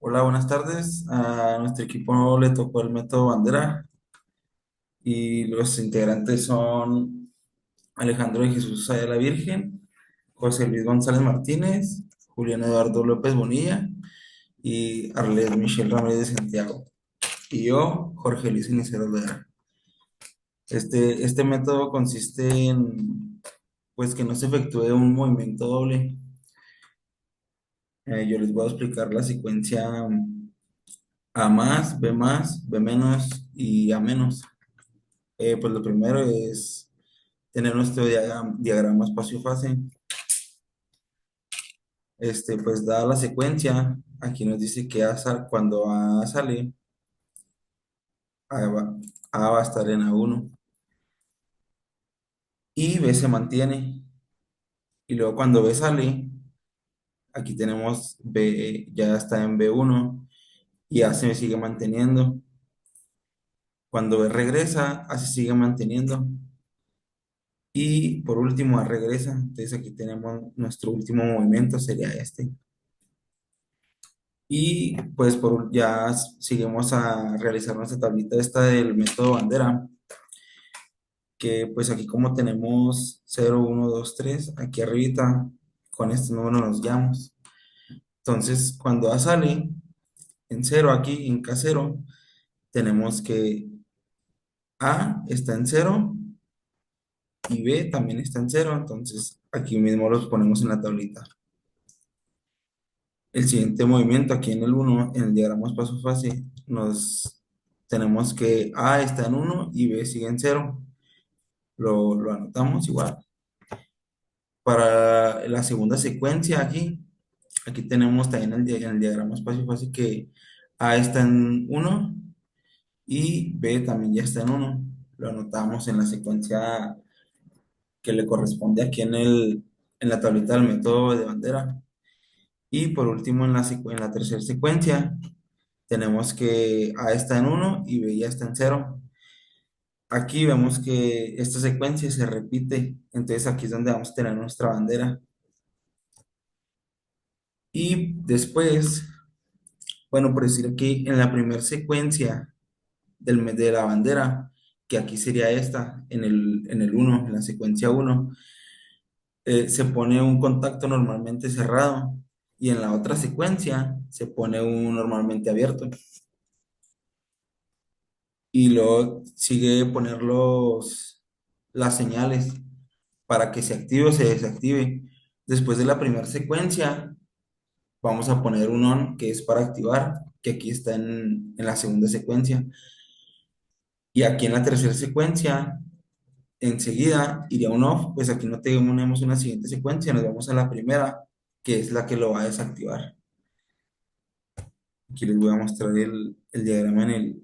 Hola, buenas tardes. A nuestro equipo le tocó el método bandera y los integrantes son Alejandro de Jesús Ayala Virgen, José Luis González Martínez, Julián Eduardo López Bonilla y Arlet Michelle Ramírez de Santiago. Y yo, Jorge Luis Iniceros Vera. Este método consiste en, pues, que no se efectúe un movimiento doble. Yo les voy a explicar la secuencia A B menos y A menos. Pues lo primero es tener nuestro diagrama espacio-fase. Pues dada la secuencia, aquí nos dice que cuando A sale, A va a estar en A1 y B se mantiene. Y luego cuando B sale, aquí tenemos B ya está en B1 y A se sigue manteniendo. Cuando B regresa, A se sigue manteniendo. Y por último, A regresa. Entonces aquí tenemos nuestro último movimiento, sería este. Y pues ya seguimos a realizar nuestra tablita esta del método bandera, que pues aquí como tenemos 0, 1, 2, 3 aquí arribita, con este número nos guiamos. Entonces, cuando A sale en cero aquí, en K0, tenemos que A está en cero y B también está en cero, entonces aquí mismo los ponemos en la tablita. El siguiente movimiento aquí en el uno, en el diagrama espacio-fase, tenemos que A está en uno y B sigue en cero. Lo anotamos igual. Para la segunda secuencia aquí tenemos también en el diagrama espacio-fase que A está en uno y B también ya está en uno. Lo anotamos en la secuencia que le corresponde aquí en la tablita del método de bandera. Y por último, en la tercera secuencia, tenemos que A está en uno y B ya está en cero. Aquí vemos que esta secuencia se repite, entonces aquí es donde vamos a tener nuestra bandera. Y después, bueno, por decir aquí, en la primera secuencia de la bandera, que aquí sería esta, en el uno, en la secuencia uno, se pone un contacto normalmente cerrado y en la otra secuencia se pone un normalmente abierto. Y luego sigue poner las señales para que se active o se desactive. Después de la primera secuencia, vamos a poner un on que es para activar, que aquí está en la segunda secuencia. Y aquí en la tercera secuencia, enseguida iría un off, pues aquí no tenemos una siguiente secuencia, nos vamos a la primera, que es la que lo va a desactivar. Aquí les voy a mostrar el diagrama en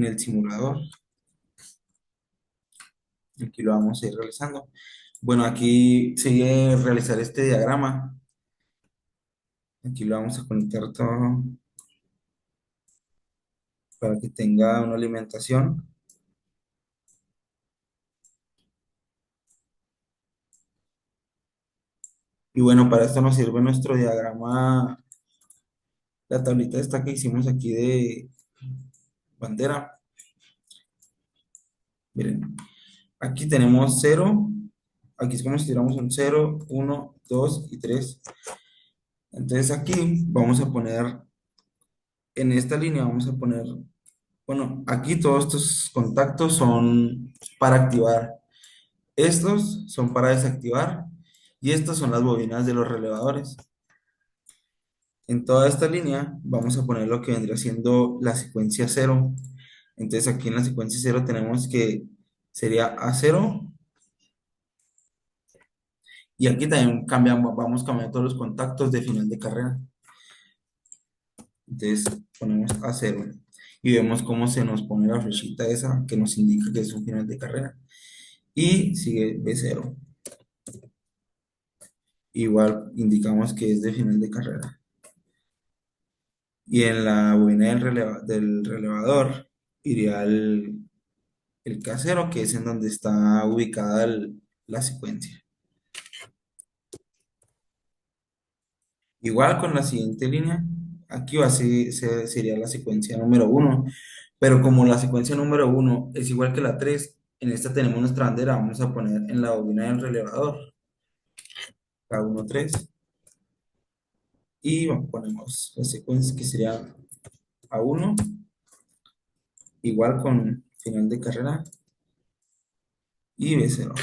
el simulador. Aquí lo vamos a ir realizando. Bueno, aquí sigue realizar este diagrama. Aquí lo vamos a conectar todo para que tenga una alimentación. Y bueno, para esto nos sirve nuestro diagrama, la tablita esta que hicimos aquí de bandera. Miren, aquí tenemos cero. Aquí es como si tuviéramos un cero, uno, 2 y 3. Entonces aquí vamos a poner, en esta línea vamos a poner, bueno, aquí todos estos contactos son para activar. Estos son para desactivar y estas son las bobinas de los relevadores. En toda esta línea vamos a poner lo que vendría siendo la secuencia cero. Entonces aquí en la secuencia cero tenemos que sería A0 y aquí también vamos cambiando todos los contactos de final de carrera. Entonces ponemos A0 y vemos cómo se nos pone la flechita esa que nos indica que es un final de carrera. Y sigue B0. Igual indicamos que es de final de carrera. Y en la bobina del relevador iría el casero, que es en donde está ubicada la secuencia. Igual con la siguiente línea, aquí va a sería la secuencia número uno, pero como la secuencia número uno es igual que la 3, en esta tenemos nuestra bandera, vamos a poner en la bobina del relevador, la uno 3 y ponemos la secuencia que sería a uno igual con final de carrera y B0.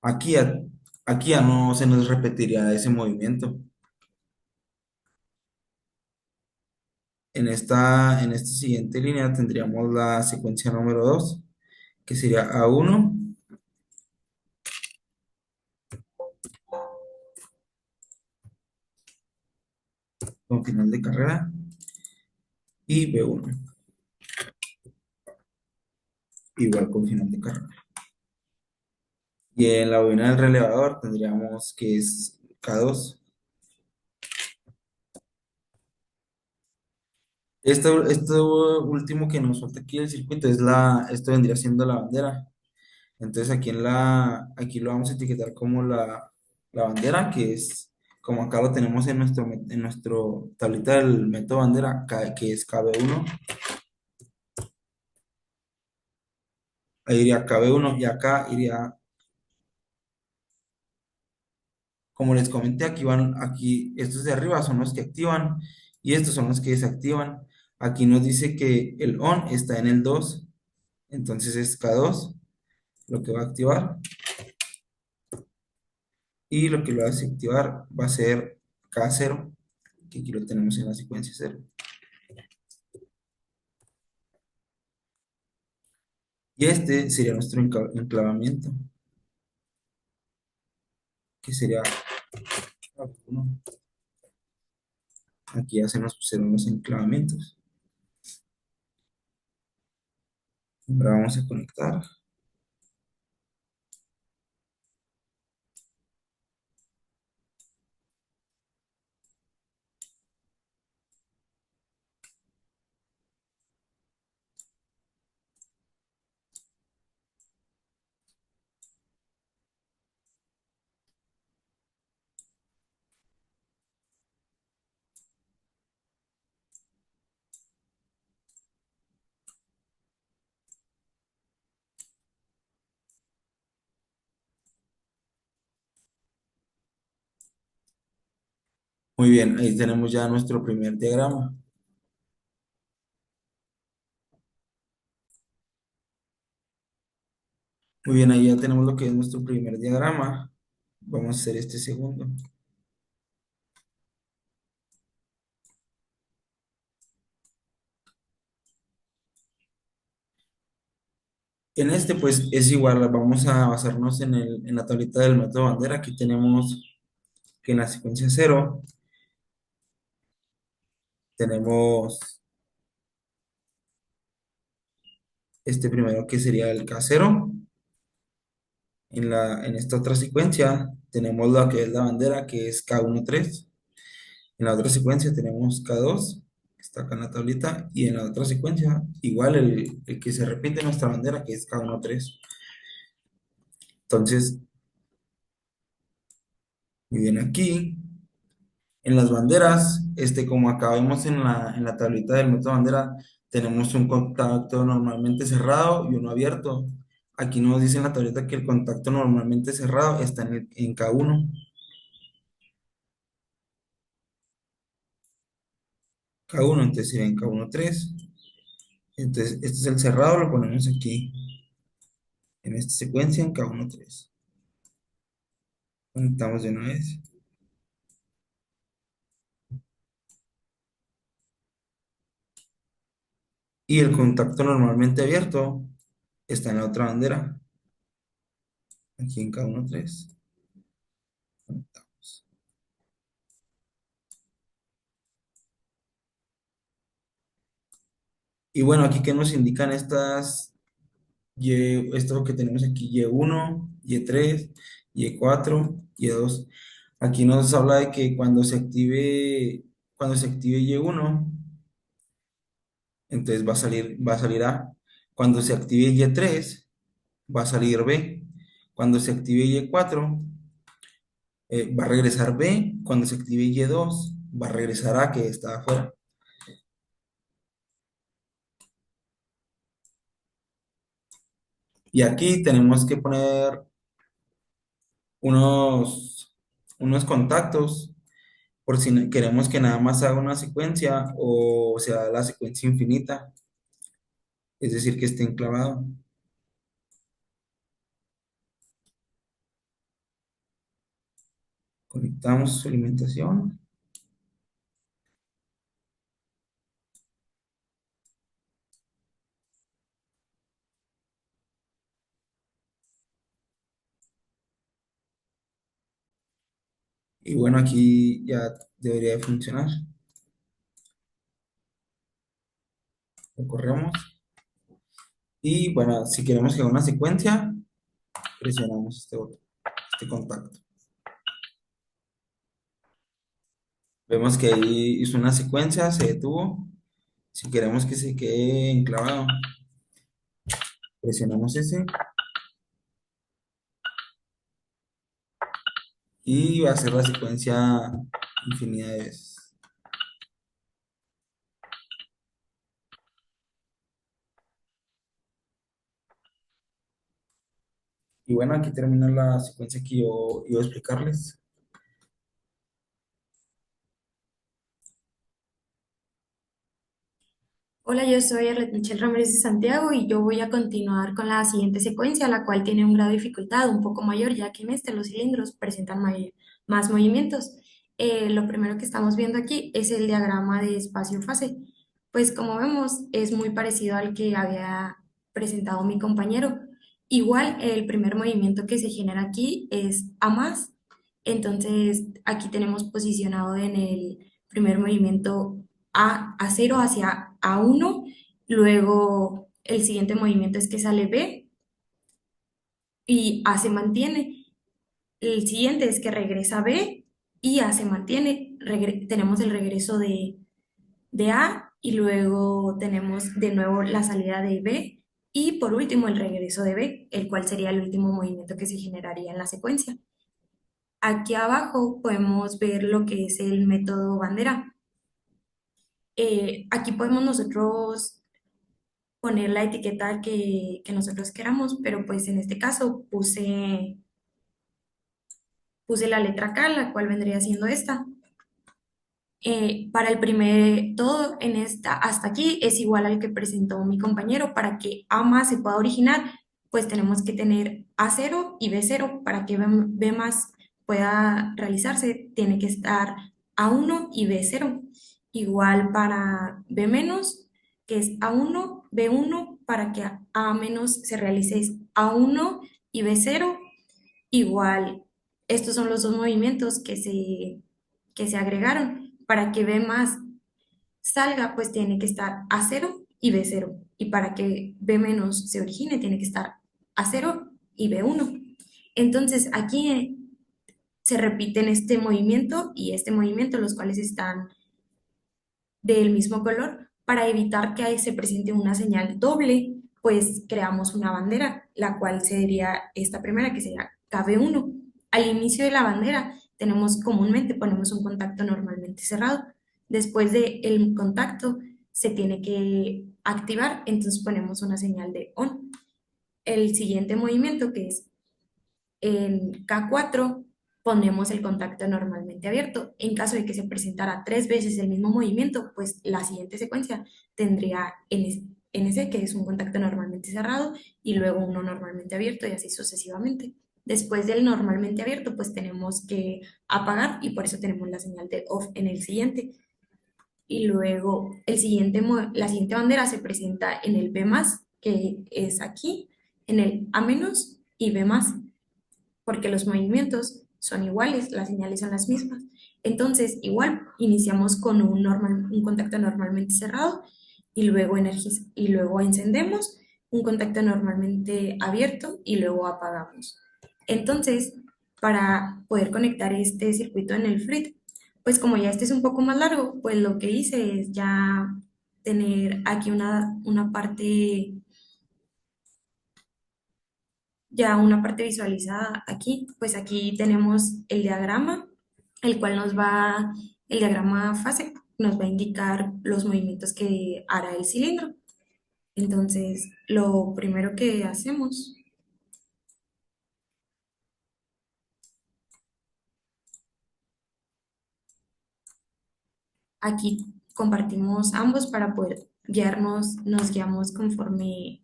Aquí ya, aquí ya no se nos repetiría ese movimiento. En esta siguiente línea tendríamos la secuencia número 2 que sería A1 con final de carrera y B1 igual con final de carrera. Y en la bobina del relevador tendríamos que es K2. Esto último que nos falta aquí del circuito esto vendría siendo la bandera. Entonces aquí lo vamos a etiquetar como la bandera, que es, como acá lo tenemos en nuestro tablita del método bandera, que es KB1. Ahí iría KB1 y acá iría, como les comenté, aquí estos de arriba son los que activan y estos son los que desactivan. Aquí nos dice que el ON está en el 2, entonces es K2 lo que va a activar y lo que lo va a desactivar va a ser K0, que aquí lo tenemos en la secuencia 0. Y este sería nuestro enclavamiento, que sería uno. Aquí ya se nos pusieron los enclavamientos. Ahora vamos a conectar. Muy bien, ahí tenemos ya nuestro primer diagrama. Muy bien, ahí ya tenemos lo que es nuestro primer diagrama. Vamos a hacer este segundo. En este, pues es igual, vamos a basarnos en la tablita del método bandera. Aquí tenemos que en la secuencia cero tenemos este primero que sería el K0. En esta otra secuencia tenemos lo que es la bandera, que es K13. En la otra secuencia tenemos K2, que está acá en la tablita. Y en la otra secuencia, igual el que se repite en nuestra bandera, que es K13. Entonces, muy bien aquí. En las banderas, como acá vemos en la tablita del método bandera, tenemos un contacto normalmente cerrado y uno abierto. Aquí nos dice en la tablita que el contacto normalmente cerrado está en K1. K1, entonces sería en K13. Entonces, este es el cerrado, lo ponemos aquí en esta secuencia en K13. Conectamos de una vez. Y el contacto normalmente abierto está en la otra bandera, aquí en K13. Conectamos. Y bueno, aquí que nos indican esto que tenemos aquí, Y1, Y3, Y4, Y2. Aquí nos habla de que cuando se active Y1, entonces va a salir A. Cuando se active Y3, va a salir B. Cuando se active Y4, Va a regresar B, cuando se active Y2, va a regresar A que está afuera. Y aquí tenemos que poner unos, unos contactos por si queremos que nada más haga una secuencia o sea la secuencia infinita, es decir, que esté enclavado. Conectamos su alimentación y bueno, aquí ya debería de funcionar. Lo corremos y bueno, si queremos que haga una secuencia, presionamos este botón, este contacto. Vemos que ahí hizo una secuencia, se detuvo. Si queremos que se quede enclavado, presionamos ese y va a hacer la secuencia infinidad de veces. Y bueno, aquí termina la secuencia que yo iba a explicarles. Hola, yo soy Arlet Michelle Ramírez de Santiago y yo voy a continuar con la siguiente secuencia, la cual tiene un grado de dificultad un poco mayor, ya que en este los cilindros presentan más movimientos. Lo primero que estamos viendo aquí es el diagrama de espacio-fase. Pues como vemos, es muy parecido al que había presentado mi compañero. Igual, el primer movimiento que se genera aquí es A más. Entonces, aquí tenemos posicionado en el primer movimiento a cero hacia A1, luego el siguiente movimiento es que sale B y A se mantiene. El siguiente es que regresa B y A se mantiene. Tenemos el regreso de A y luego tenemos de nuevo la salida de B y por último el regreso de B, el cual sería el último movimiento que se generaría en la secuencia. Aquí abajo podemos ver lo que es el método bandera. Aquí podemos nosotros poner la etiqueta que nosotros queramos, pero pues en este caso puse la letra K, la cual vendría siendo esta. Para el primer, todo en esta, hasta aquí es igual al que presentó mi compañero. Para que A más se pueda originar, pues tenemos que tener A0 y B0. Para que B más pueda realizarse, tiene que estar A1 y B0. Igual para B menos, que es A1, B1, para que A menos se realice es A1 y B0. Igual, estos son los dos movimientos que se agregaron. Para que B más salga, pues tiene que estar A0 y B0. Y para que B menos se origine, tiene que estar A0 y B1. Entonces, aquí se repiten este movimiento y este movimiento, los cuales están del mismo color. Para evitar que ahí se presente una señal doble, pues creamos una bandera, la cual sería esta primera, que sería KB1. Al inicio de la bandera tenemos comúnmente, ponemos un contacto normalmente cerrado. Después del contacto se tiene que activar, entonces ponemos una señal de ON. El siguiente movimiento, que es en K4 ponemos el contacto normalmente abierto. En caso de que se presentara 3 veces el mismo movimiento, pues la siguiente secuencia tendría NS, que es un contacto normalmente cerrado, y luego uno normalmente abierto y así sucesivamente. Después del normalmente abierto, pues tenemos que apagar y por eso tenemos la señal de off en el siguiente. Y luego la siguiente bandera se presenta en el B+, que es aquí, en el A- y B+, porque los movimientos son iguales, las señales son las mismas. Entonces, igual, iniciamos con un contacto normalmente cerrado y luego, y luego encendemos un contacto normalmente abierto y luego apagamos. Entonces, para poder conectar este circuito en el FRIT, pues como ya este es un poco más largo, pues lo que hice es ya tener aquí una parte ya una parte visualizada aquí, pues aquí tenemos el diagrama, el cual el diagrama fase nos va a indicar los movimientos que hará el cilindro. Entonces, lo primero que hacemos, aquí compartimos ambos para poder guiarnos, nos guiamos conforme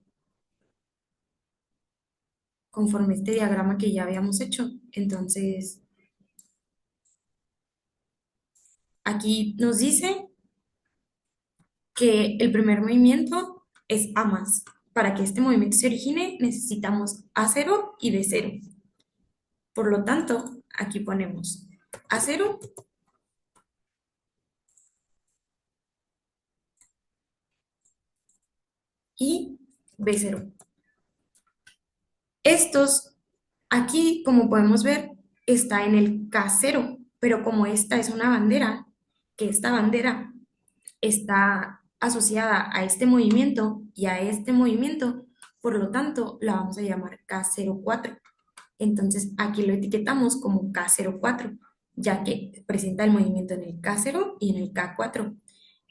este diagrama que ya habíamos hecho. Entonces, aquí nos dice que el primer movimiento es A más. Para que este movimiento se origine, necesitamos A0 y B0. Por lo tanto, aquí ponemos A0 y B0. Estos, aquí, como podemos ver, está en el K0, pero como esta es una bandera, que esta bandera está asociada a este movimiento y a este movimiento, por lo tanto, la vamos a llamar K04. Entonces, aquí lo etiquetamos como K04, ya que presenta el movimiento en el K0 y en el K4.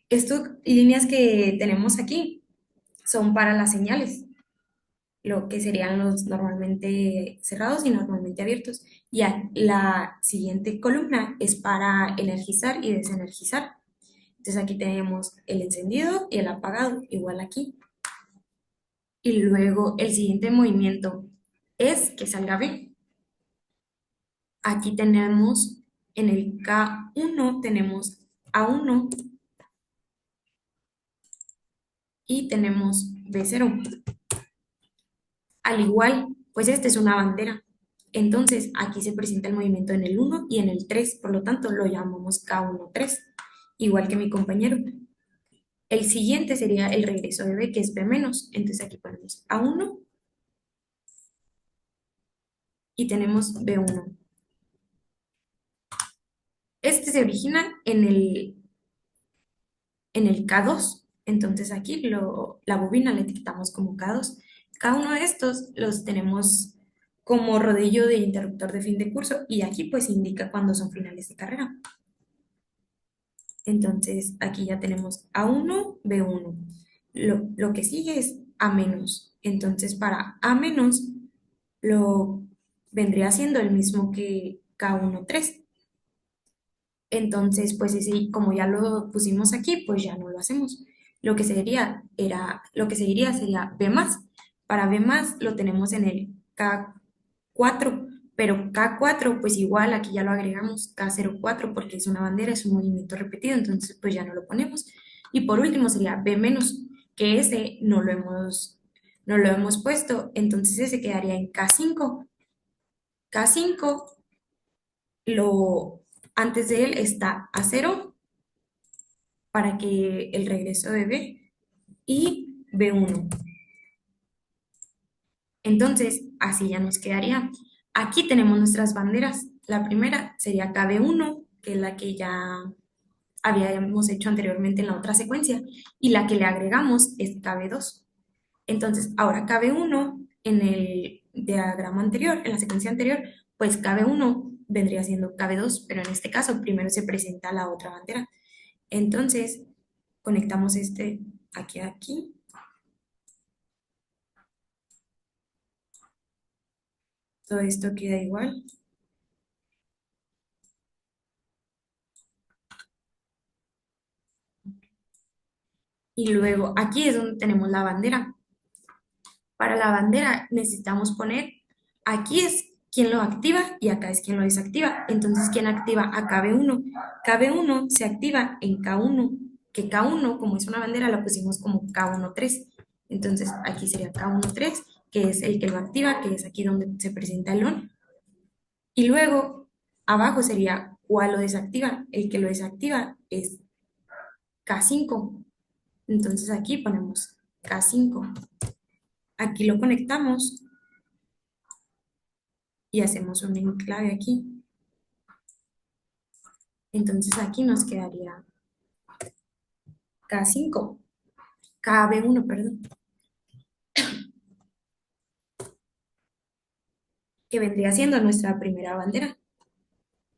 Estas líneas que tenemos aquí son para las señales, lo que serían los normalmente cerrados y normalmente abiertos. Y la siguiente columna es para energizar y desenergizar. Entonces aquí tenemos el encendido y el apagado, igual aquí. Y luego el siguiente movimiento es que salga B. Aquí tenemos en el K1 tenemos A1 y tenemos B0. Al igual, pues esta es una bandera. Entonces, aquí se presenta el movimiento en el 1 y en el 3, por lo tanto lo llamamos K13, igual que mi compañero. El siguiente sería el regreso de B, que es B menos. Entonces aquí ponemos A1 y tenemos B1. Este se origina en el K2. Entonces aquí la bobina la etiquetamos como K2. Cada uno de estos los tenemos como rodillo de interruptor de fin de curso y aquí pues indica cuándo son finales de carrera. Entonces aquí ya tenemos A1, B1. Lo que sigue es A menos. Entonces para A menos lo vendría siendo el mismo que K13. Entonces, pues ese, como ya lo pusimos aquí, pues ya no lo hacemos. Lo que seguiría sería B más. Para B más lo tenemos en el K4, pero K4, pues igual aquí ya lo agregamos K04 porque es una bandera, es un movimiento repetido, entonces pues ya no lo ponemos. Y por último sería B menos, que ese no lo hemos puesto, entonces ese quedaría en K5. K5 antes de él está A0 para que el regreso de B y B1. Entonces, así ya nos quedaría. Aquí tenemos nuestras banderas. La primera sería KB1, que es la que ya habíamos hecho anteriormente en la otra secuencia, y la que le agregamos es KB2. Entonces, ahora KB1 en el diagrama anterior, en la secuencia anterior, pues KB1 vendría siendo KB2, pero en este caso primero se presenta la otra bandera. Entonces, conectamos este aquí a aquí. Todo esto queda igual. Y luego aquí es donde tenemos la bandera. Para la bandera necesitamos poner, aquí es quien lo activa y acá es quien lo desactiva. Entonces, ¿quién activa a KB1? KB1 se activa en K1, que K1, como es una bandera, la pusimos como K13. Entonces, aquí sería K13, que es el que lo activa, que es aquí donde se presenta el ON. Y luego, abajo sería cuál lo desactiva. El que lo desactiva es K5. Entonces aquí ponemos K5. Aquí lo conectamos y hacemos un enclave aquí. Entonces aquí nos quedaría K5, KB1, perdón. que vendría siendo nuestra primera bandera.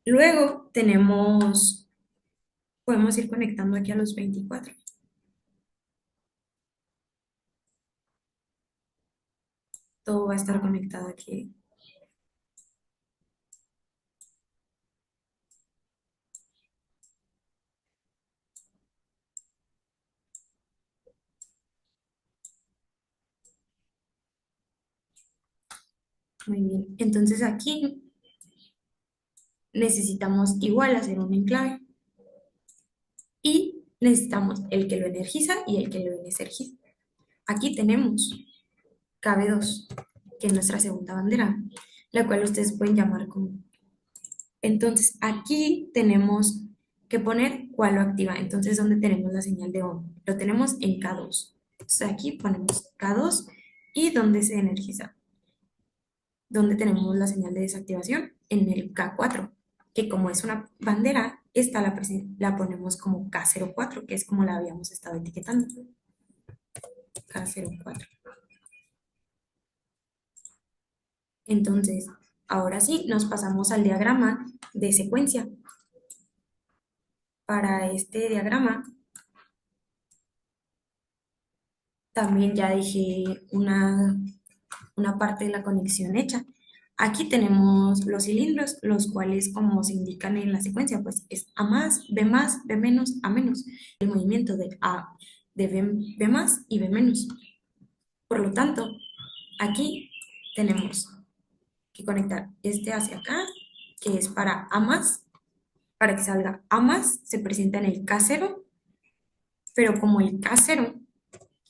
Luego podemos ir conectando aquí a los 24. Todo va a estar conectado aquí. Muy bien. Entonces aquí necesitamos igual hacer un enclave y necesitamos el que lo energiza y el que lo desenergiza. Aquí tenemos KB2, que es nuestra segunda bandera, la cual ustedes pueden llamar como. Entonces aquí tenemos que poner cuál lo activa. Entonces, ¿dónde tenemos la señal de on? Lo tenemos en K2. Entonces aquí ponemos K2 y ¿dónde se energiza? ¿Dónde tenemos la señal de desactivación? En el K4, que como es una bandera, esta la ponemos como K04, que es como la habíamos estado etiquetando. K04. Entonces, ahora sí, nos pasamos al diagrama de secuencia. Para este diagrama, también ya dejé una parte de la conexión hecha. Aquí tenemos los cilindros, los cuales, como se indican en la secuencia, pues es A más, B menos, A menos. El movimiento de A, de B más y B menos. Por lo tanto, aquí tenemos que conectar este hacia acá, que es para A más. Para que salga A más, se presenta en el K0, pero como el K0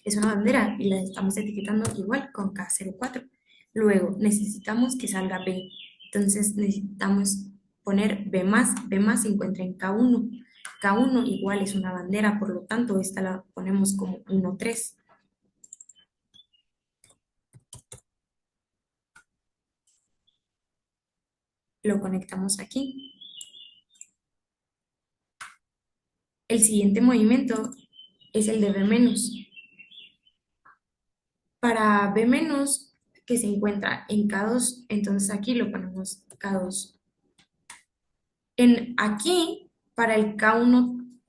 es una bandera y la estamos etiquetando igual con K04. Luego necesitamos que salga B. Entonces necesitamos poner B más. B más se encuentra en K1. K1 igual es una bandera, por lo tanto esta la ponemos como 1,3. Lo conectamos aquí. El siguiente movimiento es el de B menos. Para B menos, que se encuentra en K2, entonces aquí lo ponemos K2. Aquí, para el K1,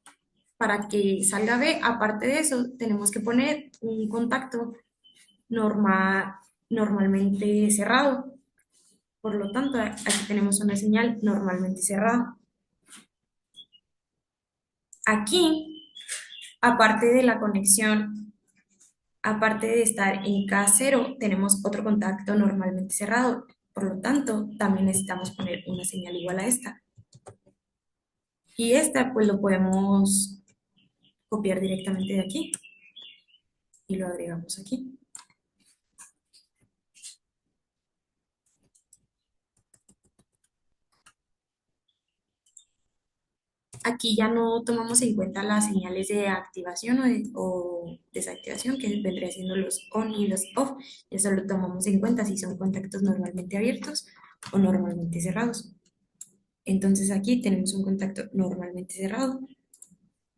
para que salga B, aparte de eso, tenemos que poner un contacto normalmente cerrado. Por lo tanto, aquí tenemos una señal normalmente cerrada. Aquí, aparte de la conexión, aparte de estar en K0, tenemos otro contacto normalmente cerrado. Por lo tanto, también necesitamos poner una señal igual a esta. Y esta, pues lo podemos copiar directamente de aquí y lo agregamos aquí. Aquí ya no tomamos en cuenta las señales de activación o desactivación, que vendría siendo los on y los off. Ya solo tomamos en cuenta si son contactos normalmente abiertos o normalmente cerrados. Entonces aquí tenemos un contacto normalmente cerrado.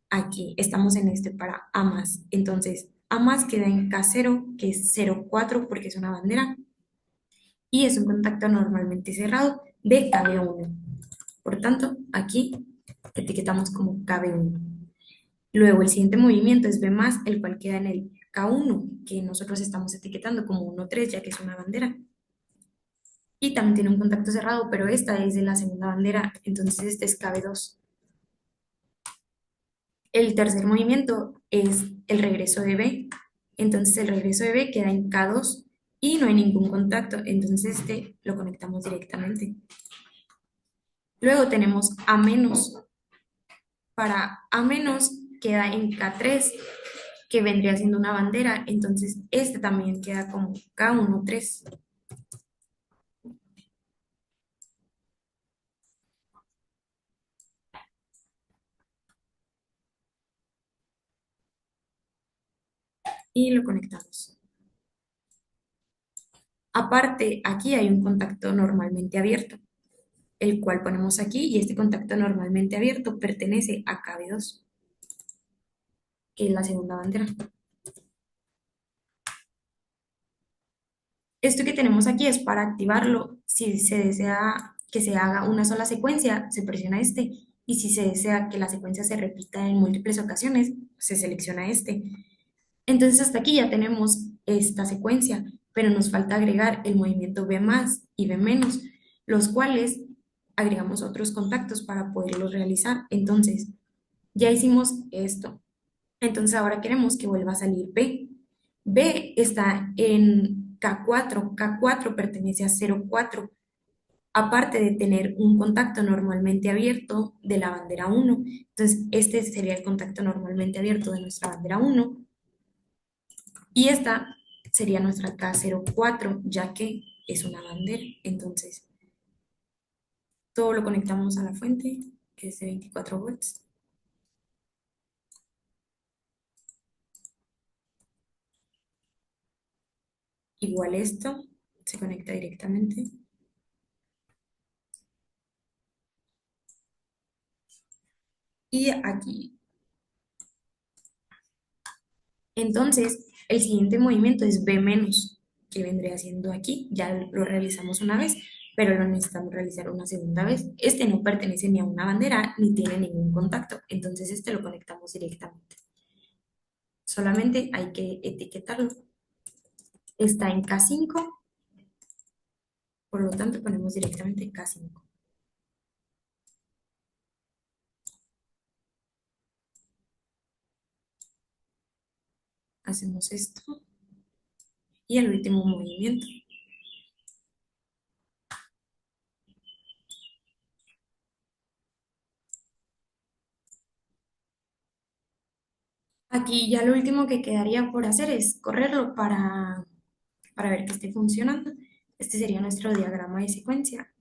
Aquí estamos en este para A más. Entonces A más queda en K0, que es 0,4 porque es una bandera. Y es un contacto normalmente cerrado de KB1. Por tanto, aquí etiquetamos como KB1. Luego, el siguiente movimiento es B más, el cual queda en el K1, que nosotros estamos etiquetando como 1,3, ya que es una bandera. Y también tiene un contacto cerrado, pero esta es de la segunda bandera, entonces este es KB2. El tercer movimiento es el regreso de B, entonces el regreso de B queda en K2 y no hay ningún contacto, entonces este lo conectamos directamente. Luego tenemos A menos. Para A menos queda en K3, que vendría siendo una bandera, entonces este también queda como K13. Y lo conectamos. Aparte, aquí hay un contacto normalmente abierto, el cual ponemos aquí y este contacto normalmente abierto pertenece a KB2, que es la segunda bandera. Esto que tenemos aquí es para activarlo Si se desea que se haga una sola secuencia, se presiona este. Y si se desea que la secuencia se repita en múltiples ocasiones, se selecciona este. Entonces hasta aquí ya tenemos esta secuencia, pero nos falta agregar el movimiento B más y B menos, los cuales agregamos otros contactos para poderlos realizar. Entonces, ya hicimos esto. Entonces ahora queremos que vuelva a salir B. B está en K4. K4 pertenece a 0,4. Aparte de tener un contacto normalmente abierto de la bandera 1. Entonces, este sería el contacto normalmente abierto de nuestra bandera 1. Y esta sería nuestra K04, ya que es una bandera. Entonces, todo lo conectamos a la fuente, que es de 24 volts. Igual esto se conecta directamente. Y aquí. Entonces, el siguiente movimiento es B menos, que vendría siendo aquí. Ya lo realizamos una vez, pero lo necesitamos realizar una segunda vez. Este no pertenece ni a una bandera ni tiene ningún contacto, entonces este lo conectamos directamente. Solamente hay que etiquetarlo. Está en K5, por lo tanto ponemos directamente K5. Hacemos esto y el último movimiento. Aquí ya lo último que quedaría por hacer es correrlo para ver que esté funcionando. Este sería nuestro diagrama de secuencia,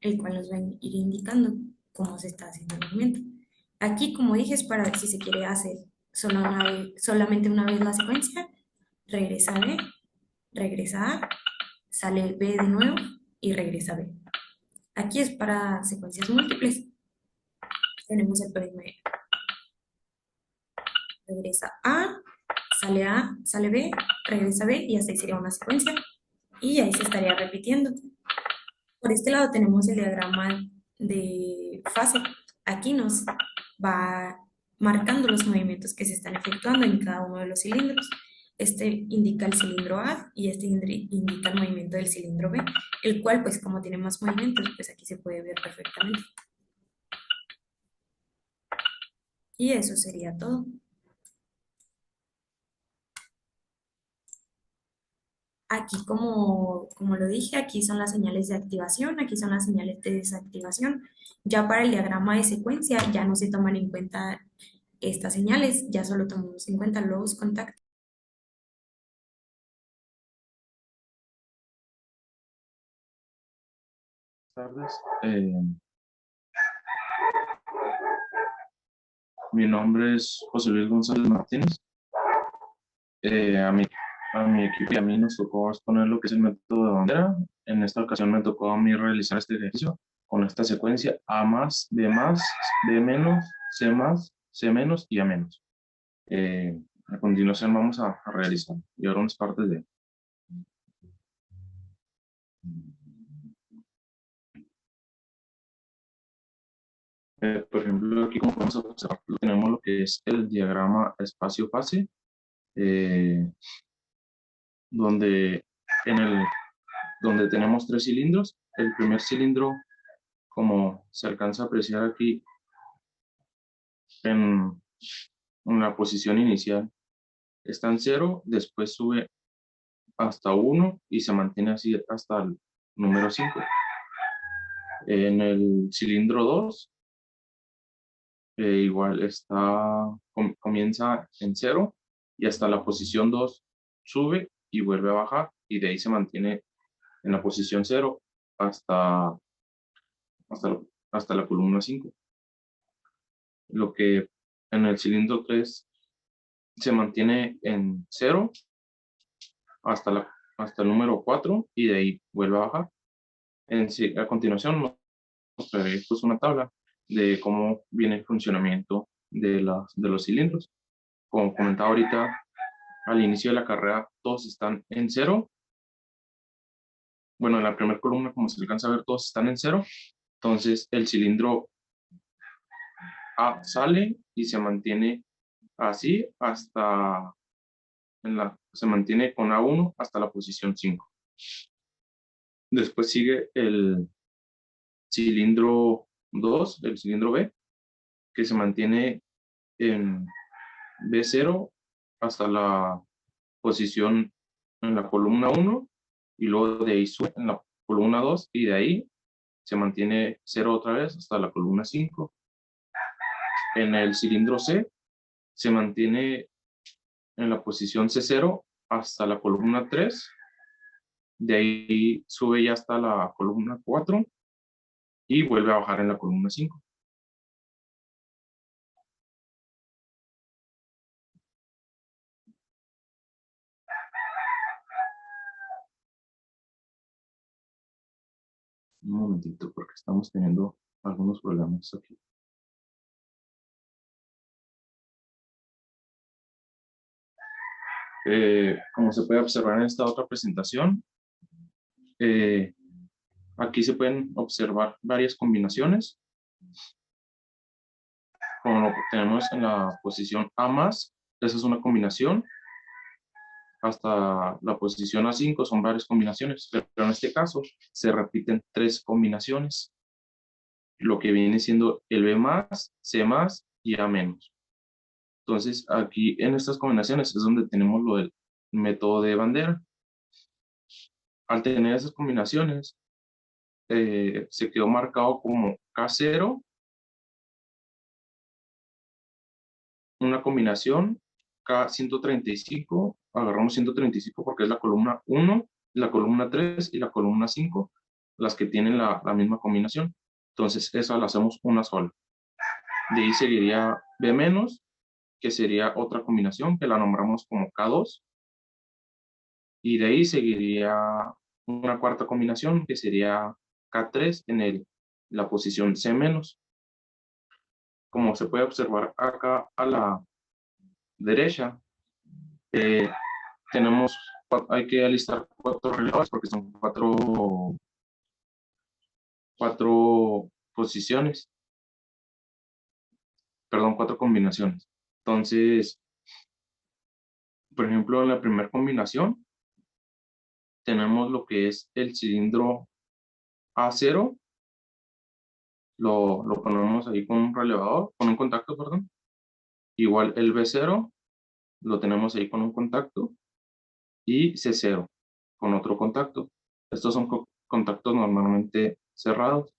el cual nos va a ir indicando cómo se está haciendo el movimiento. Aquí, como dije, es para ver si se quiere hacer solamente una vez la secuencia, regresa a B, regresa A, sale B de nuevo y regresa a B. Aquí es para secuencias múltiples. Tenemos el primer, regresa A, sale B, regresa B y hasta ahí sería una secuencia. Y ahí se estaría repitiendo. Por este lado tenemos el diagrama de fase. Aquí nos va marcando los movimientos que se están efectuando en cada uno de los cilindros. Este indica el cilindro A y este indica el movimiento del cilindro B, el cual, pues como tiene más movimientos, pues aquí se puede ver perfectamente. Y eso sería todo. Aquí, como lo dije, aquí son las señales de activación, aquí son las señales de desactivación. Ya para el diagrama de secuencia ya no se toman en cuenta estas señales, ya solo tomamos en cuenta los contactos. Tardes. Mi nombre es José Luis González Martínez. A mi equipo y a mí nos tocó exponer lo que es el método de bandera. En esta ocasión me tocó a mí realizar este ejercicio con esta secuencia A más, B menos, C menos y A menos. A continuación vamos a realizar y ahora unas partes de... por ejemplo, aquí como podemos observar, tenemos lo que es el diagrama espacio-fase, eh, donde en el donde tenemos tres cilindros. El primer cilindro, como se alcanza a apreciar aquí en, en la posición inicial, está en cero, después sube hasta uno y se mantiene así hasta el número 5. En el cilindro 2, igual comienza en cero y hasta la posición 2 sube y vuelve a bajar y de ahí se mantiene en la posición cero hasta, hasta la columna 5. Lo que en el cilindro 3 se mantiene en cero hasta el número 4 y de ahí vuelve a bajar. A continuación mostraré pues una tabla de cómo viene el funcionamiento de los cilindros. Como comentaba ahorita, al inicio de la carrera todos están en cero. bueno, en la primera columna, como se alcanza a ver, todos están en cero. Entonces, el cilindro A sale y se mantiene así hasta, se mantiene con A1 hasta la posición 5. Después sigue el cilindro 2, el cilindro B, que se mantiene en B0 hasta la posición en la columna 1 y luego de ahí sube en la columna 2 y de ahí se mantiene 0 otra vez hasta la columna 5. En el cilindro C se mantiene en la posición C0 hasta la columna 3, de ahí sube ya hasta la columna 4 y vuelve a bajar en la columna 5. Un momentito, porque estamos teniendo algunos problemas aquí. Como se puede observar en esta otra presentación, eh, aquí se pueden observar varias combinaciones, como lo que tenemos en la posición A más, esa es una combinación, hasta la posición A5 son varias combinaciones, pero en este caso se repiten 3 combinaciones, lo que viene siendo el B más, C más y A menos. Entonces, aquí en estas combinaciones es donde tenemos lo del método de bandera. Al tener esas combinaciones, se quedó marcado como K0, una combinación, K135, agarramos 135 porque es la columna 1, la columna 3 y la columna 5, las que tienen la misma combinación. Entonces, esa la hacemos una sola. De ahí seguiría B menos, que sería otra combinación que la nombramos como K2. Y de ahí seguiría una cuarta combinación que sería K3 en la posición C menos. Como se puede observar acá a la derecha, eh, hay que alistar 4 relevos porque son cuatro posiciones, perdón, 4 combinaciones. Entonces, por ejemplo, en la primera combinación tenemos lo que es el cilindro A0, lo ponemos ahí con un relevador, con un contacto, perdón. Igual el B0 lo tenemos ahí con un contacto y C0 con otro contacto. Estos son contactos normalmente cerrados.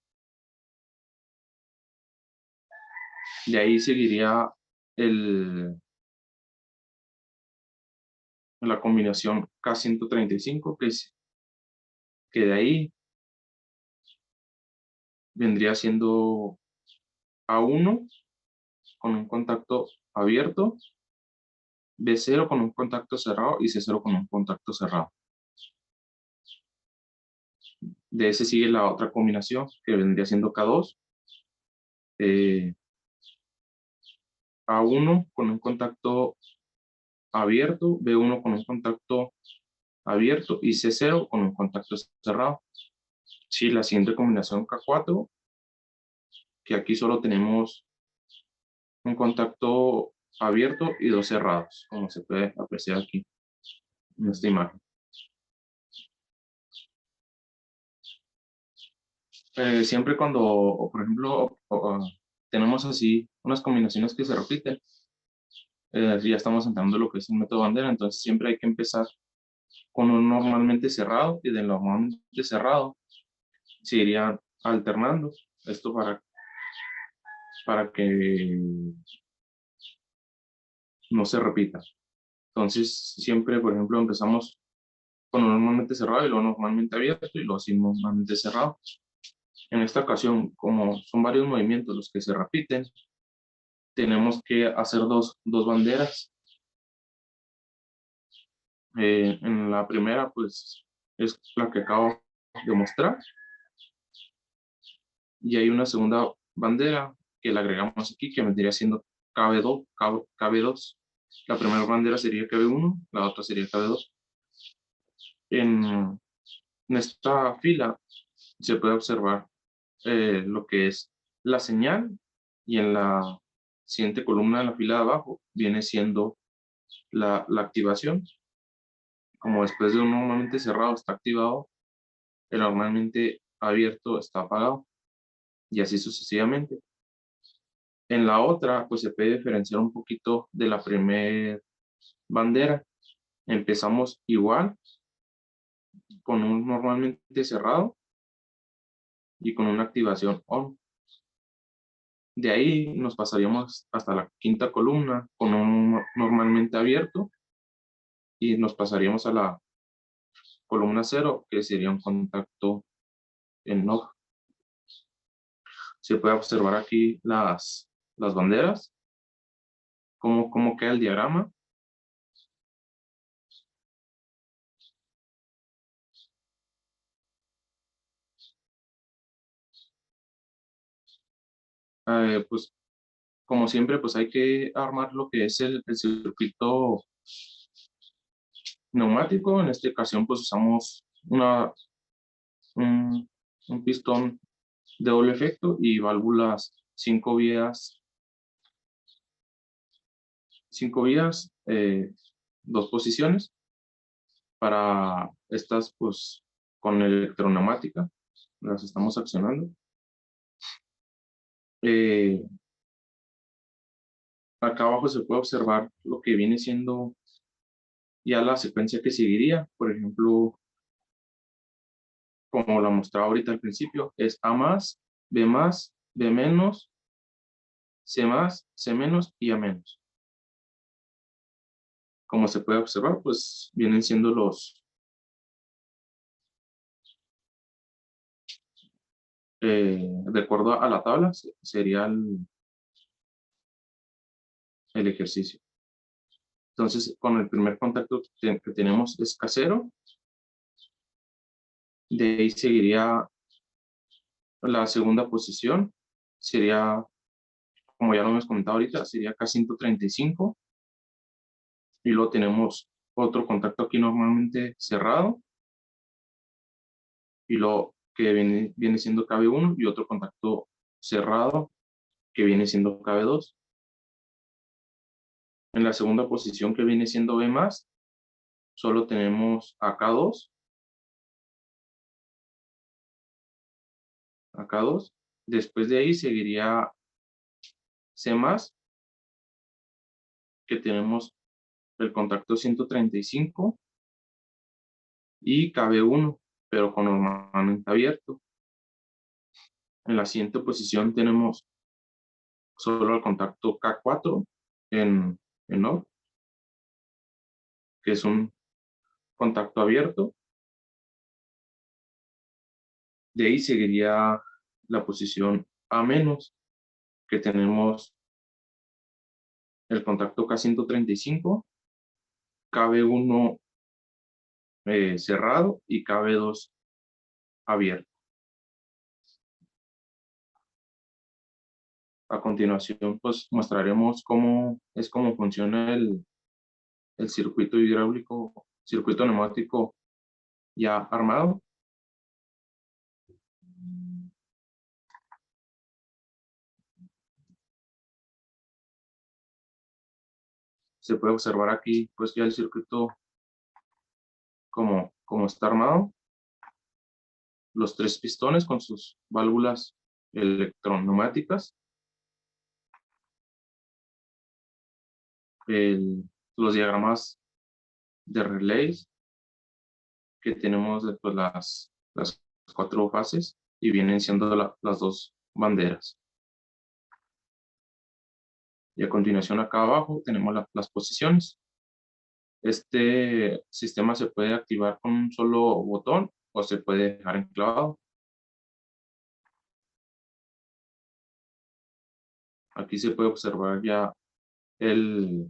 De ahí seguiría la combinación K135, que de ahí vendría siendo A1 con un contacto abierto, B0 con un contacto cerrado y C0 con un contacto cerrado. De ese sigue la otra combinación que vendría siendo K2, A1 con un contacto abierto, B1 con un contacto abierto y C0 con un contacto cerrado. Sí, la siguiente combinación K4, que aquí solo tenemos un contacto abierto y 2 cerrados, como se puede apreciar aquí en esta imagen. Siempre cuando, por ejemplo, tenemos así unas combinaciones que se repiten, ya estamos entrando lo que es el método bandera, entonces siempre hay que empezar con un normalmente cerrado y del normalmente cerrado se irían alternando. Esto para que no se repita. Entonces, siempre, por ejemplo, empezamos con un normalmente cerrado y luego normalmente abierto y luego así normalmente cerrado. En esta ocasión, como son varios movimientos los que se repiten, tenemos que hacer dos banderas. En la primera, pues, es la que acabo de mostrar. Y hay una segunda bandera que la agregamos aquí, que vendría siendo KB2. La primera bandera sería KB1, la otra sería KB2. En En esta fila se puede observar lo que es la señal y en la siguiente columna en la fila de abajo viene siendo la activación. Como después de un normalmente cerrado está activado, el normalmente abierto está apagado y así sucesivamente. En la otra, pues se puede diferenciar un poquito de la primera bandera. Empezamos igual con un normalmente cerrado y con una activación on. De ahí nos pasaríamos hasta la quinta columna con un normalmente abierto y nos pasaríamos a la columna cero, que sería un contacto en off. Se puede observar aquí las banderas, cómo queda el diagrama. Pues como siempre, pues hay que armar lo que es el circuito neumático. En esta ocasión, pues usamos un, un pistón de doble efecto y válvulas 5 vías, 2 posiciones. Para estas, pues con electroneumática, las estamos accionando. Eh, Acá abajo se puede observar lo que viene siendo ya la secuencia que seguiría. Por ejemplo, como la mostraba ahorita al principio, es A más, B menos, C más, C menos y A menos. Como se puede observar, pues vienen siendo de acuerdo a la tabla, sería el ejercicio. Entonces, con el primer contacto que tenemos es casero. De ahí seguiría la segunda posición. Sería, como ya lo hemos comentado ahorita, sería K135. Y luego tenemos otro contacto aquí normalmente cerrado. Y luego que viene siendo KB1 y otro contacto cerrado que viene siendo KB2. En la segunda posición que viene siendo B más, solo tenemos AK2. AK2. Después de ahí seguiría C más, que tenemos el contacto 135 y KB1, pero con normalmente abierto. En la siguiente posición tenemos solo el contacto K4 en OFF, que es un contacto abierto. De ahí seguiría la posición A menos, que tenemos el contacto K135, KB1 cerrado y KB2 abierto. A continuación, pues mostraremos cómo funciona el circuito hidráulico, circuito neumático ya armado. Se puede observar aquí, pues ya el circuito como está armado. Los 3 pistones con sus válvulas electroneumáticas. Los diagramas de relays que tenemos después las 4 fases y vienen siendo las 2 banderas. Y a continuación acá abajo tenemos las posiciones. Este sistema se puede activar con un solo botón o se puede dejar enclavado. Aquí se puede observar ya el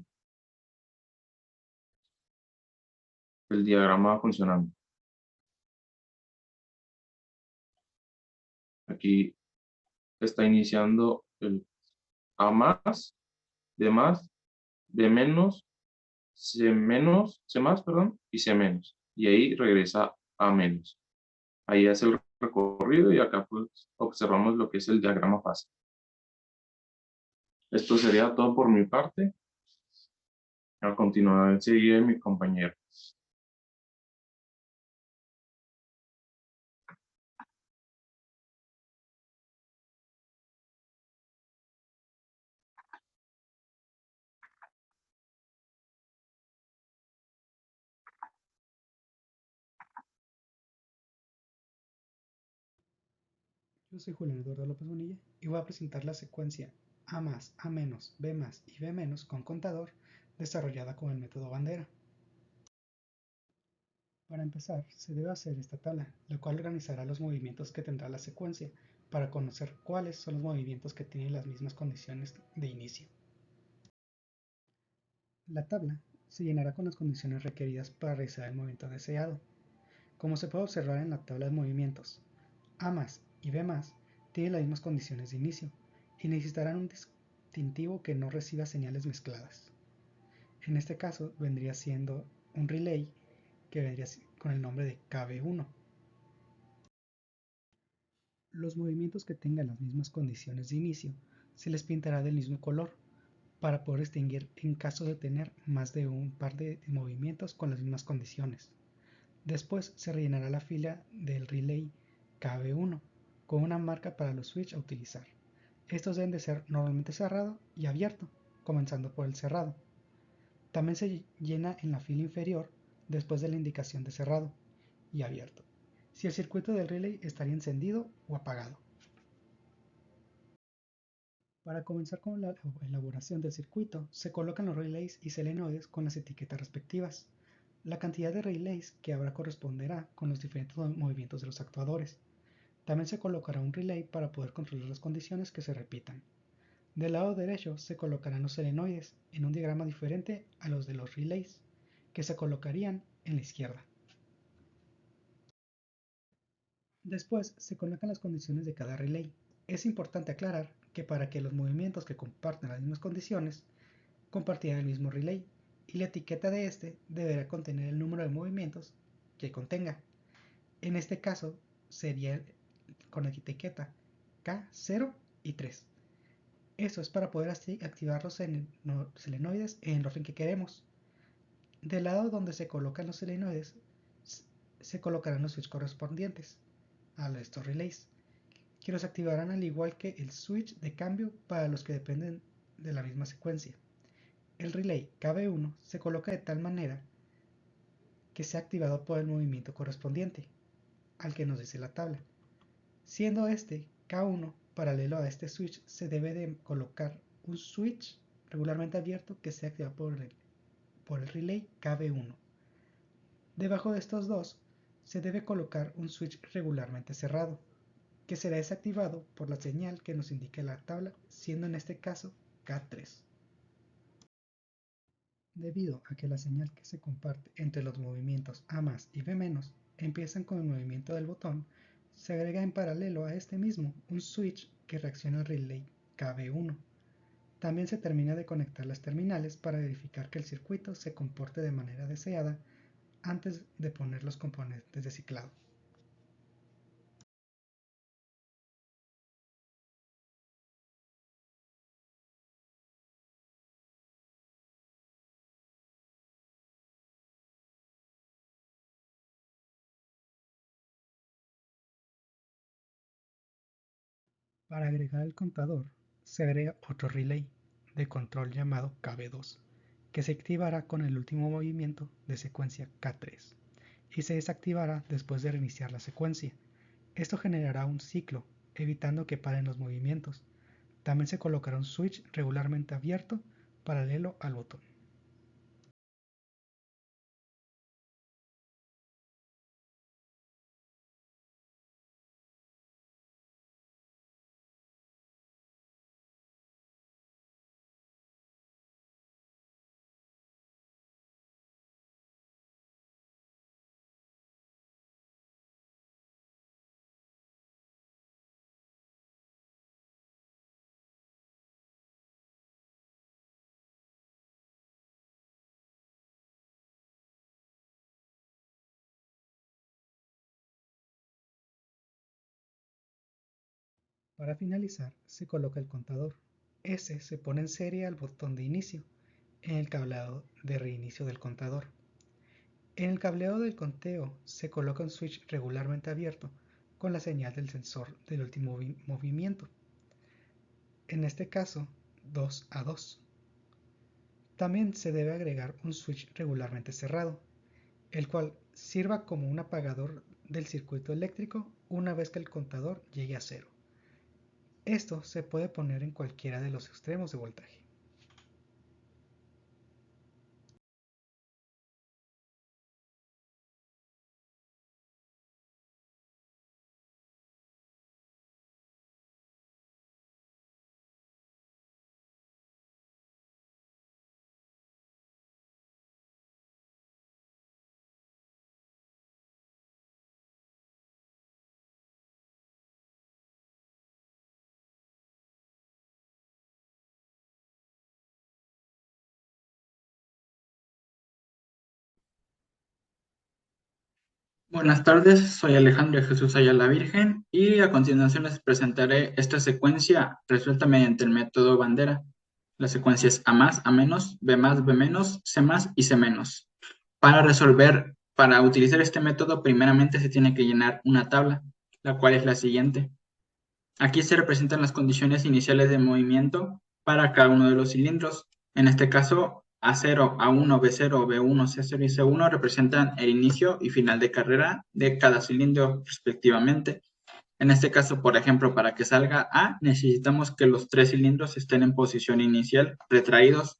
diagrama funcionando. Aquí está iniciando el A más, B menos, C menos, C más, perdón, y C menos. Y ahí regresa A menos. Ahí es el recorrido y acá pues observamos lo que es el diagrama fase. Esto sería todo por mi parte. A continuación sigue mi compañero. Yo soy Julián Eduardo López Bonilla y voy a presentar la secuencia A más, A menos, B más y B menos con contador desarrollada con el método bandera. Para empezar, se debe hacer esta tabla, la cual organizará los movimientos que tendrá la secuencia para conocer cuáles son los movimientos que tienen las mismas condiciones de inicio. La tabla se llenará con las condiciones requeridas para realizar el movimiento deseado. Como se puede observar en la tabla de movimientos, A más y B más tienen las mismas condiciones de inicio y necesitarán un distintivo que no reciba señales mezcladas. En este caso vendría siendo un relay que vendría con el nombre de KB1. Los movimientos que tengan las mismas condiciones de inicio se les pintará del mismo color para poder distinguir en caso de tener más de un par de movimientos con las mismas condiciones. Después se rellenará la fila del relay KB1 con una marca para los switches a utilizar. Estos deben de ser normalmente cerrado y abierto, comenzando por el cerrado. También se llena en la fila inferior después de la indicación de cerrado y abierto, si el circuito del relay estaría encendido o apagado. Para comenzar con la elaboración del circuito, se colocan los relays y solenoides con las etiquetas respectivas. La cantidad de relays que habrá corresponderá con los diferentes movimientos de los actuadores. También se colocará un relay para poder controlar las condiciones que se repitan. Del lado derecho se colocarán los solenoides en un diagrama diferente a los de los relays, que se colocarían en la izquierda. Después se colocan las condiciones de cada relay. Es importante aclarar que para que los movimientos que comparten las mismas condiciones compartirán el mismo relay y la etiqueta de este deberá contener el número de movimientos que contenga. En este caso sería con la etiqueta K0 y 3. Eso es para poder así activar los selenoides en el orden que queremos. Del lado donde se colocan los selenoides se colocarán los switches correspondientes a estos relays, que los activarán al igual que el switch de cambio para los que dependen de la misma secuencia. El relay KB1 se coloca de tal manera que sea activado por el movimiento correspondiente al que nos dice la tabla. Siendo este K1 paralelo a este switch, se debe de colocar un switch regularmente abierto que sea activado por el relay KB1. Debajo de estos dos se debe colocar un switch regularmente cerrado, que será desactivado por la señal que nos indique la tabla, siendo en este caso K3. Debido a que la señal que se comparte entre los movimientos A más y B menos empiezan con el movimiento del botón, se agrega en paralelo a este mismo un switch que reacciona al relay KB1. También se termina de conectar las terminales para verificar que el circuito se comporte de manera deseada antes de poner los componentes de ciclado. Para agregar el contador, se agrega otro relay de control llamado KB2, que se activará con el último movimiento de secuencia K3 y se desactivará después de reiniciar la secuencia. Esto generará un ciclo, evitando que paren los movimientos. También se colocará un switch regularmente abierto paralelo al botón. Para finalizar, se coloca el contador. Ese se pone en serie al botón de inicio, en el cableado de reinicio del contador. En el cableado del conteo se coloca un switch regularmente abierto con la señal del sensor del último movimiento, en este caso 2 a 2. También se debe agregar un switch regularmente cerrado, el cual sirva como un apagador del circuito eléctrico una vez que el contador llegue a cero. Esto se puede poner en cualquiera de los extremos de voltaje. Buenas tardes, soy Alejandro de Jesús Ayala Virgen y a continuación les presentaré esta secuencia resuelta mediante el método bandera. La secuencia es A más, A menos, B más, B menos, C más y C menos. Para utilizar este método, primeramente se tiene que llenar una tabla, la cual es la siguiente. Aquí se representan las condiciones iniciales de movimiento para cada uno de los cilindros. En este caso, A0, A1, B0, B1, C0 y C1 representan el inicio y final de carrera de cada cilindro respectivamente. En este caso, por ejemplo, para que salga A, necesitamos que los tres cilindros estén en posición inicial, retraídos.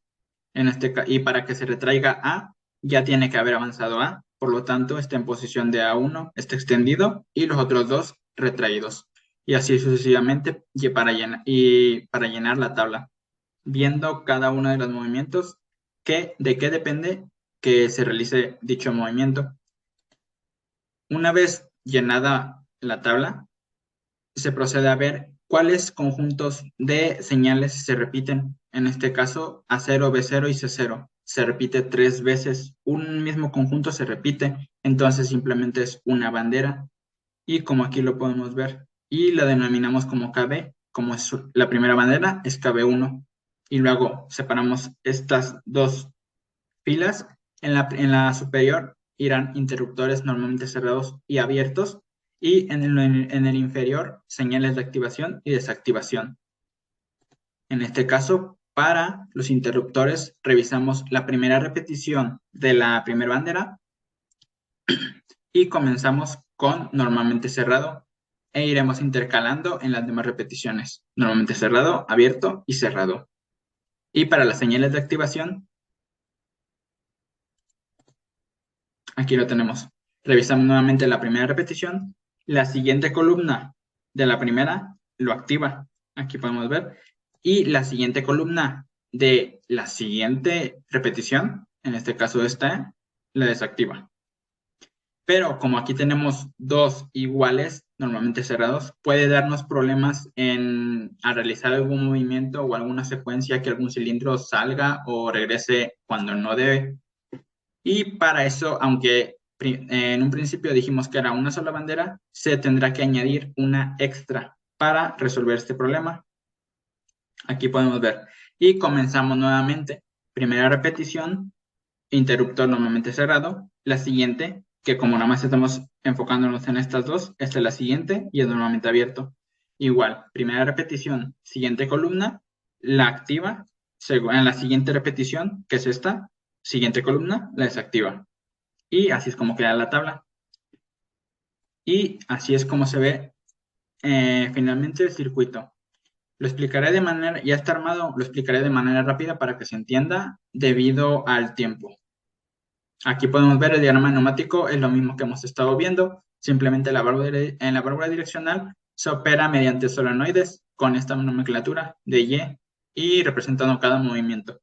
Y para que se retraiga A, ya tiene que haber avanzado A. Por lo tanto, está en posición de A1, está extendido, y los otros dos retraídos. Y así sucesivamente para llenar la tabla, viendo cada uno de los movimientos, de qué depende que se realice dicho movimiento. Una vez llenada la tabla, se procede a ver cuáles conjuntos de señales se repiten. En este caso, A0, B0 y C0. Se repite 3 veces. Un mismo conjunto se repite, entonces simplemente es una bandera. Y como aquí lo podemos ver, y la denominamos como KB, como es la primera bandera, es KB1. Y luego separamos estas dos filas. En la superior irán interruptores normalmente cerrados y abiertos, y en el inferior señales de activación y desactivación. En este caso, para los interruptores, revisamos la primera repetición de la primera bandera y comenzamos con normalmente cerrado e iremos intercalando en las demás repeticiones, normalmente cerrado, abierto y cerrado. Y para las señales de activación, aquí lo tenemos. Revisamos nuevamente la primera repetición. La siguiente columna de la primera lo activa. Aquí podemos ver. Y la siguiente columna de la siguiente repetición, en este caso esta, la desactiva. Pero como aquí tenemos dos iguales, normalmente cerrados, puede darnos problemas a realizar algún movimiento o alguna secuencia que algún cilindro salga o regrese cuando no debe. Y para eso, aunque en un principio dijimos que era una sola bandera, se tendrá que añadir una extra para resolver este problema. Aquí podemos ver. Y comenzamos nuevamente. Primera repetición, interruptor normalmente cerrado. La siguiente, que como nada más estamos enfocándonos en estas dos, esta es la siguiente y es normalmente abierto. Igual, primera repetición, siguiente columna, la activa. En la siguiente repetición, que es esta, siguiente columna, la desactiva. Y así es como queda la tabla. Y así es como se ve finalmente el circuito. Lo explicaré de manera, ya está armado, lo explicaré de manera rápida para que se entienda debido al tiempo. Aquí podemos ver el diagrama neumático, es lo mismo que hemos estado viendo, simplemente en la válvula direccional se opera mediante solenoides con esta nomenclatura de Y representando cada movimiento.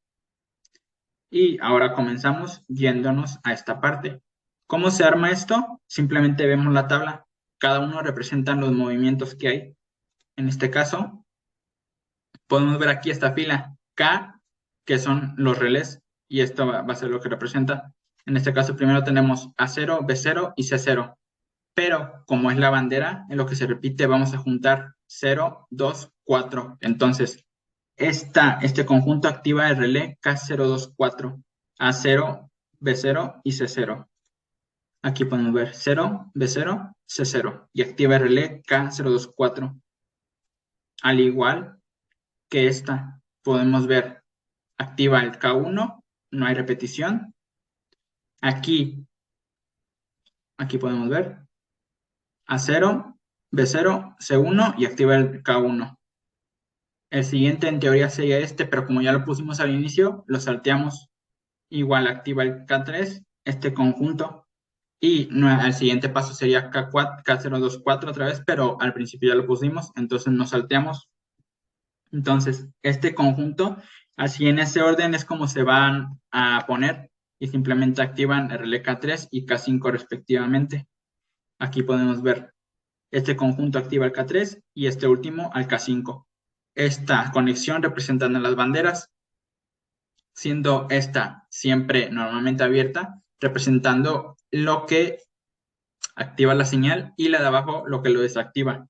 Y ahora comenzamos yéndonos a esta parte. ¿Cómo se arma esto? Simplemente vemos la tabla. Cada uno representa los movimientos que hay. En este caso, podemos ver aquí esta fila K, que son los relés, y esto va a ser lo que representa. En este caso, primero tenemos A0, B0 y C0. pero como es la bandera, en lo que se repite vamos a juntar 0, 2, 4. Entonces, este conjunto activa el relé K024, A0, B0 y C0. Aquí podemos ver 0, B0, C0 y activa el relé K024. Al igual que esta, podemos ver activa el K1, no hay repetición. Aquí podemos ver A0, B0, C1 y activa el K1. El siguiente en teoría sería este, pero como ya lo pusimos al inicio, lo salteamos. Igual activa el K3, este conjunto. Y el siguiente paso sería K4, K024 otra vez, pero al principio ya lo pusimos, entonces nos salteamos. Entonces, este conjunto, así en ese orden es como se van a poner y simplemente activan el relé K3 y K5 respectivamente. Aquí podemos ver, este conjunto activa el K3 y este último al K5. Esta conexión representando las banderas, siendo esta siempre normalmente abierta, representando lo que activa la señal y la de abajo lo que lo desactiva.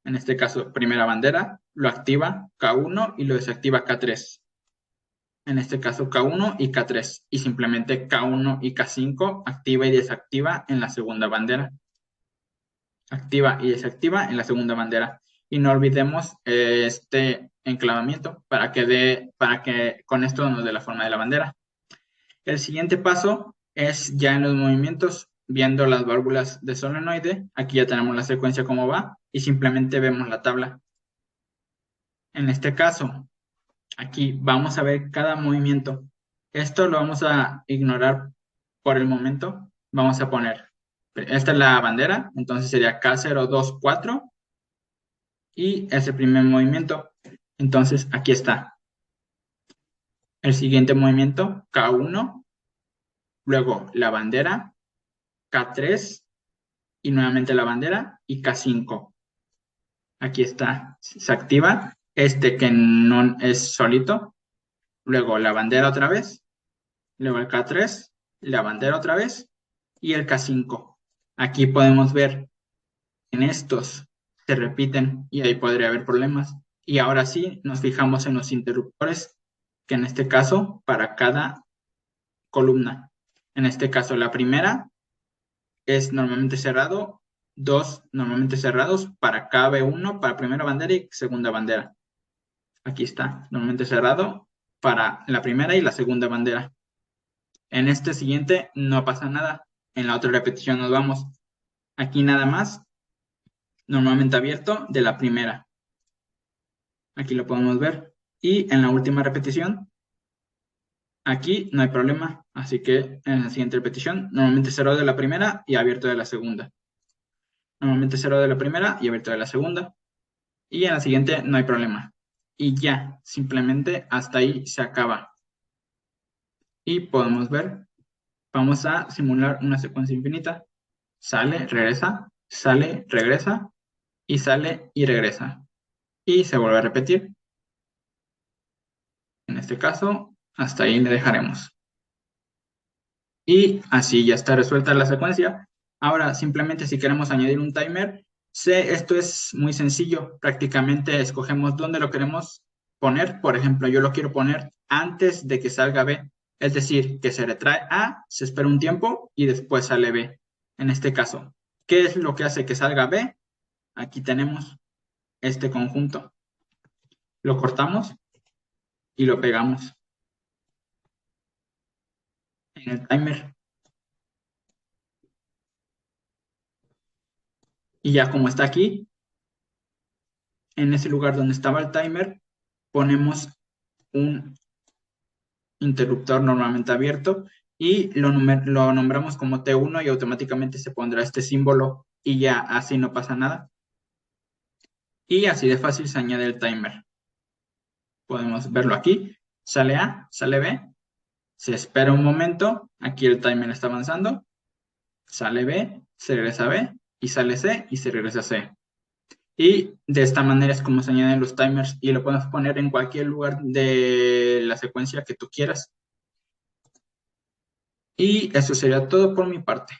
En este caso, primera bandera, lo activa K1 y lo desactiva K3. En este caso, K1 y K3. Y simplemente K1 y K5 activa y desactiva en la segunda bandera. Activa y desactiva en la segunda bandera. Y no olvidemos este enclavamiento para que con esto nos dé la forma de la bandera. El siguiente paso es ya en los movimientos, viendo las válvulas de solenoide. Aquí ya tenemos la secuencia como va y simplemente vemos la tabla. En este caso, aquí vamos a ver cada movimiento. Esto lo vamos a ignorar por el momento. Vamos a poner, esta es la bandera, entonces sería K024 y es el primer movimiento. Entonces aquí está. El siguiente movimiento, K1, luego la bandera, K3 y nuevamente la bandera y K5. Aquí está, se activa este que no es solito, luego la bandera otra vez, luego el K3, la bandera otra vez y el K5. Aquí podemos ver en estos se repiten y ahí podría haber problemas. Y ahora sí nos fijamos en los interruptores, que en este caso para cada columna. En este caso la primera es normalmente cerrado, dos normalmente cerrados para KB1 para primera bandera y segunda bandera. Aquí está, normalmente cerrado para la primera y la segunda bandera. En este siguiente no pasa nada. En la otra repetición nos vamos. Aquí nada más, normalmente abierto de la primera. Aquí lo podemos ver. Y en la última repetición, aquí no hay problema. Así que en la siguiente repetición, normalmente cerrado de la primera y abierto de la segunda. Normalmente cerrado de la primera y abierto de la segunda. Y en la siguiente no hay problema. Y ya, simplemente hasta ahí se acaba. Y podemos ver, vamos a simular una secuencia infinita. Sale, regresa y sale y regresa. Y se vuelve a repetir. En este caso, hasta ahí le dejaremos. Y así ya está resuelta la secuencia. Ahora, simplemente si queremos añadir un timer, esto es muy sencillo. Prácticamente escogemos dónde lo queremos poner. Por ejemplo, yo lo quiero poner antes de que salga B. Es decir, que se retrae A, se espera un tiempo y después sale B. En este caso, ¿qué es lo que hace que salga B? Aquí tenemos este conjunto. Lo cortamos y lo pegamos en el timer. Y ya como está aquí, en ese lugar donde estaba el timer, ponemos un interruptor normalmente abierto y lo nombramos como T1 y automáticamente se pondrá este símbolo y ya así no pasa nada. Y así de fácil se añade el timer. Podemos verlo aquí. Sale A, sale B, se espera un momento, aquí el timer está avanzando, sale B, se regresa a B, y sale C y se regresa a C. Y de esta manera es como se añaden los timers y lo podemos poner en cualquier lugar de la secuencia que tú quieras. Y eso sería todo por mi parte.